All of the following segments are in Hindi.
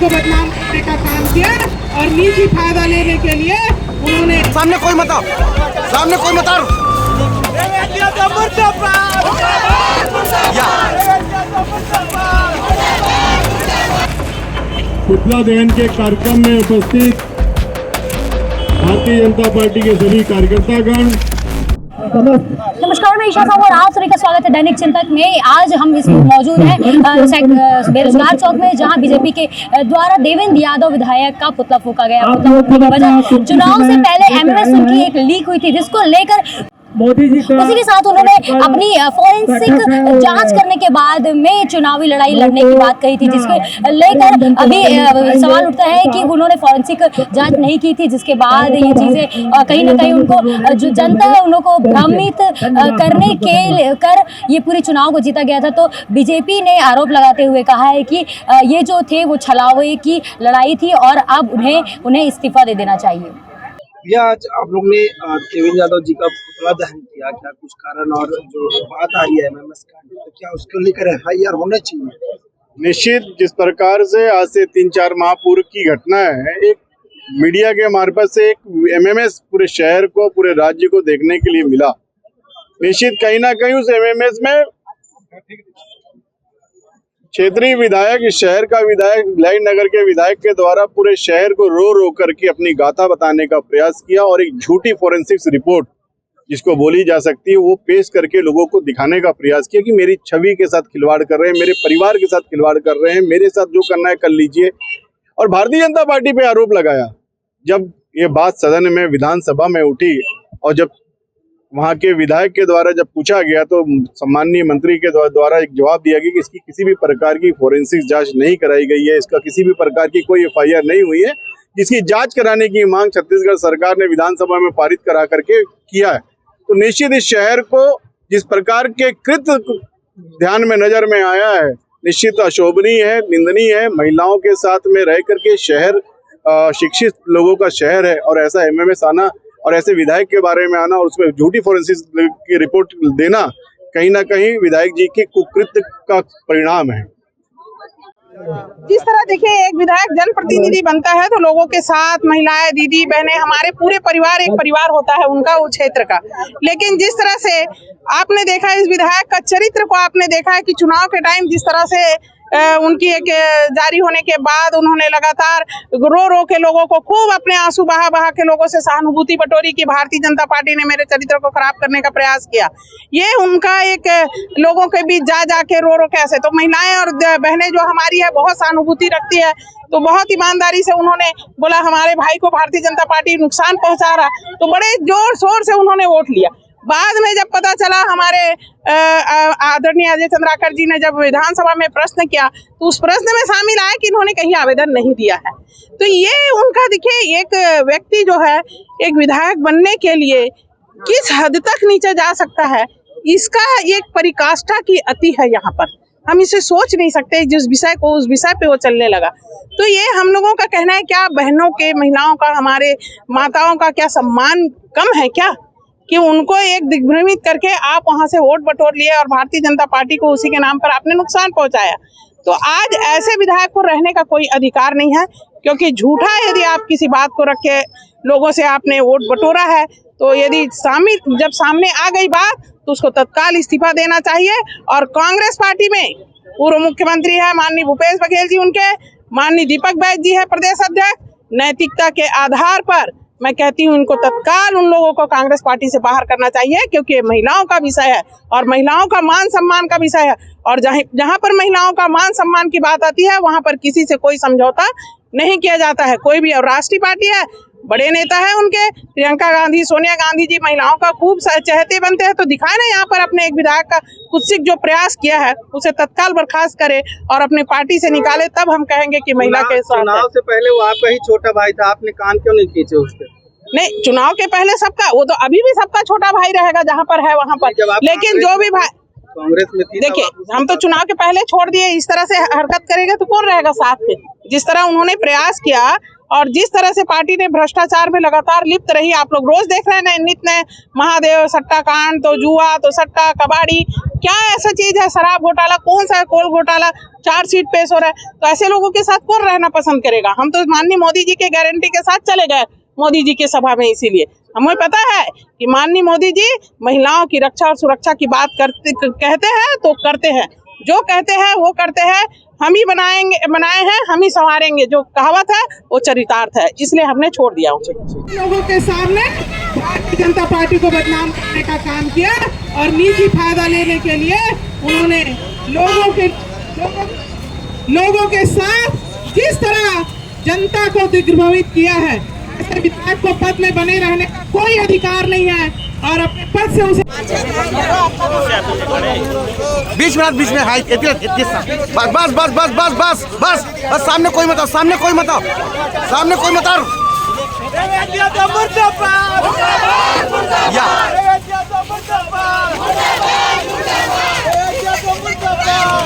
को बदनाम करने का काम किया और निजी फायदा लेने के लिए उन्होंने सामने कोई मत आओ, सामने कोई मत आओ। पुतला दहन के कार्यक्रम में उपस्थित भारतीय जनता पार्टी के सभी कार्यकर्तागण, नमस्कार, मैं ईशा साहू और आप सभी का स्वागत है दैनिक चिंतक में। आज हम इस मौजूद हैं बेरोजगार चौक में, जहां बीजेपी के द्वारा देवेंद्र यादव विधायक का पुतला फूका गया। पुतला फूकने की वजह चुनाव से पहले एमएमएस उनकी एक लीक हुई थी, जिसको लेकर मोदी जी उसी के साथ उन्होंने अपनी फॉरेंसिक जांच करने के बाद में चुनावी लड़ाई लड़ने की बात कही थी, जिसके लेकर अभी सवाल उठता है कि उन्होंने फॉरेंसिक जांच नहीं की थी, जिसके बाद ये चीजें कहीं ना कहीं उनको जो जनता है उनको भ्रमित करने के कर ये पूरे चुनाव को जीता गया था। तो बीजेपी ने आरोप लगाते हुए कहा है कि ये जो थे वो छलावे की लड़ाई थी और अब उन्हें इस्तीफा दे देना चाहिए। भैया, आज आप लोग ने देवेंद्र यादव जी का पुतला दहन किया, क्या कुछ कारण और जो बात आ रही है एमएमएस का, तो क्या उसको लेकर एफआईआर होना चाहिए? निश्चित जिस प्रकार से आज से 3-4 माह पूर्व की घटना है, एक मीडिया के मार्फत से एक एमएमएस पूरे शहर को, पूरे राज्य को देखने के लिए मिला। निश्चित कहीं ना कहीं उस एमएमएस में क्षेत्रीय विधायक, इस शहर का विधायक, भिलाई नगर के विधायक के द्वारा पूरे शहर को रो रो करके अपनी गाथा बताने का प्रयास किया और एक झूठी फोरेंसिक्स रिपोर्ट जिसको बोली जा सकती है वो पेश करके लोगों को दिखाने का प्रयास किया कि मेरी छवि के साथ खिलवाड़ कर रहे हैं, मेरे परिवार के साथ खिलवाड़ कर रहे हैं, मेरे साथ जो करना है कर लीजिए। और भारतीय जनता पार्टी पे आरोप लगाया। जब ये बात सदन में, विधानसभा में उठी और जब वहां के विधायक के द्वारा जब पूछा गया तो सम्माननीय मंत्री के द्वारा एक जवाब दिया गया कि इसकी किसी भी प्रकार की फोरेंसिक जांच नहीं कराई गई है, इसका किसी भी प्रकार की कोई एफआईआर नहीं हुई है, जिसकी जांच कराने की मांग छत्तीसगढ़ सरकार ने विधानसभा में पारित करा करके किया है। तो निश्चित इस शहर को जिस प्रकार के कृत्य ध्यान में नजर में आया है, निश्चित अशोभनीय है, निंदनीय है। महिलाओं के साथ में रह करके शहर शिक्षित लोगों का शहर है और ऐसा एमएमएस आना और ऐसे विधायक के बारे में आना और उसमें झूठी फोरेंसिक की रिपोर्ट देना कहीं ना कहीं विधायक जी के कुकृत्य का परिणाम है। जिस तरह देखिए, एक विधायक जनप्रतिनिधि बनता है तो लोगों के साथ महिलाएं, दीदी बहनें, हमारे पूरे परिवार, एक परिवार होता है उनका, उस क्षेत्र का। लेकिन जिस तरह से आपने देखा, इस विधायक का चरित्र को आपने देखा है कि चुनाव के टाइम जिस तरह से उनकी एक जारी होने के बाद उन्होंने लगातार रो रो के लोगों को, खूब अपने आंसू बहा बहा के लोगों से सहानुभूति बटोरी कि भारतीय जनता पार्टी ने मेरे चरित्र को खराब करने का प्रयास किया। ये उनका एक लोगों के बीच जा जाके रो रो के ऐसे, तो महिलाएं और बहनें जो हमारी है बहुत सहानुभूति रखती है, तो बहुत ईमानदारी से उन्होंने बोला हमारे भाई को भारतीय जनता पार्टी नुकसान पहुंचा रहा, तो बड़े जोर शोर से उन्होंने वोट लिया। बाद में जब पता चला, हमारे आदरणीय अजय चंद्राकर जी ने जब विधानसभा में प्रश्न किया तो उस प्रश्न में शामिल आया कि इन्होंने कहीं आवेदन नहीं दिया है। तो ये उनका देखिए, एक व्यक्ति जो है एक विधायक बनने के लिए किस हद तक नीचे जा सकता है, इसका एक परिकाष्ठा की अति है। यहाँ पर हम इसे सोच नहीं सकते, जिस विषय को उस विषय पे वो चलने लगा। तो ये हम लोगों का कहना है, क्या बहनों के, महिलाओं का, हमारे माताओं का क्या सम्मान कम है क्या, कि उनको एक दिग्भ्रमित करके आप वहां से वोट बटोर लिए और भारतीय जनता पार्टी को उसी के नाम पर आपने नुकसान पहुंचाया। तो आज ऐसे विधायक को रहने का कोई अधिकार नहीं है, क्योंकि झूठा यदि आप किसी बात को रख के लोगों से आपने वोट बटोरा है, तो यदि जब सामने आ गई बात तो उसको तत्काल इस्तीफा देना चाहिए। और कांग्रेस पार्टी में पूर्व मुख्यमंत्री है माननीय भूपेश बघेल जी, उनके माननीय दीपक बैज जी है प्रदेश अध्यक्ष, नैतिकता के आधार पर मैं कहती हूँ इनको तत्काल उन लोगों को कांग्रेस पार्टी से बाहर करना चाहिए, क्योंकि ये महिलाओं का विषय है और महिलाओं का मान सम्मान का विषय है। और जहाँ पर महिलाओं का मान सम्मान की बात आती है, वहाँ पर किसी से कोई समझौता नहीं किया जाता है, कोई भी। और राष्ट्रीय पार्टी है, बड़े नेता है उनके, प्रियंका गांधी, सोनिया गांधी जी महिलाओं का खूब चहेते बनते हैं। तो दिखाए ना यहाँ पर अपने एक विधायक का कुत्सित जो प्रयास किया है उसे तत्काल बर्खास्त करे और अपने पार्टी से निकाले, तब हम कहेंगे कि महिला के साथ। चुनाव से पहले वो आपका ही छोटा भाई था, आपने कान क्यों नहीं खींचे उस पर? नहीं, चुनाव के पहले सबका, वो तो अभी भी सबका छोटा भाई रहेगा जहाँ पर है वहाँ पर। लेकिन जो भी भाई कांग्रेस में थी, देखिए हम तो चुनाव के पहले छोड़ दिए, इस तरह से हरकत करेगा तो कौन रहेगा साथ में। जिस तरह उन्होंने प्रयास किया और जिस तरह से पार्टी ने भ्रष्टाचार में लगातार लिप्त रही, आप लोग रोज देख रहे हैं नित्य नए महादेव सट्टा कांड, तो जुआ, तो सट्टा, कबाड़ी, क्या ऐसा चीज है, शराब घोटाला, कौन सा है कोल घोटाला, चार्जशीट पेश हो रहा है। तो ऐसे लोगों के साथ कौन रहना पसंद करेगा? हम तो माननीय मोदी जी के गारंटी के साथ चले गए मोदी जी के सभा में, इसीलिए हमें पता है कि माननीय मोदी जी महिलाओं की रक्षा और सुरक्षा की बात कहते हैं तो करते हैं, जो कहते हैं वो करते हैं। हम ही बनाए हैं, हम ही संवारेंगे, जो कहावत है वो चरितार्थ है, इसलिए हमने छोड़ दिया उसे। लोगों के सामने भारतीय जनता पार्टी को बदनाम करने का काम किया और निजी फायदा लेने के लिए उन्होंने लोगों के साथ जिस तरह जनता को दिग्भ्रमित किया है, ऐसे विधायक को पद में बने रहने का कोई अधिकार नहीं है और अपने पद से उसे बीच में हाई बस बस बस बस बस बस बस सामने कोई मत आओ, सामने कोई मत आओ, सामने कोई मत आओ।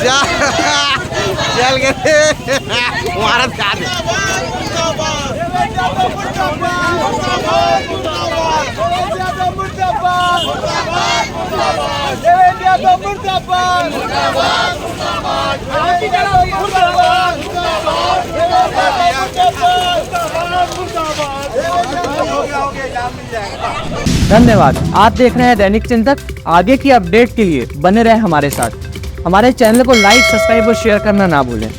या चल गए भारत का धन्यवाद। आप देख रहे हैं दैनिक चिंतक। आगे की अपडेट के लिए बने रहे हमारे साथ। हमारे चैनल को लाइक, सब्सक्राइब और शेयर करना ना भूलें।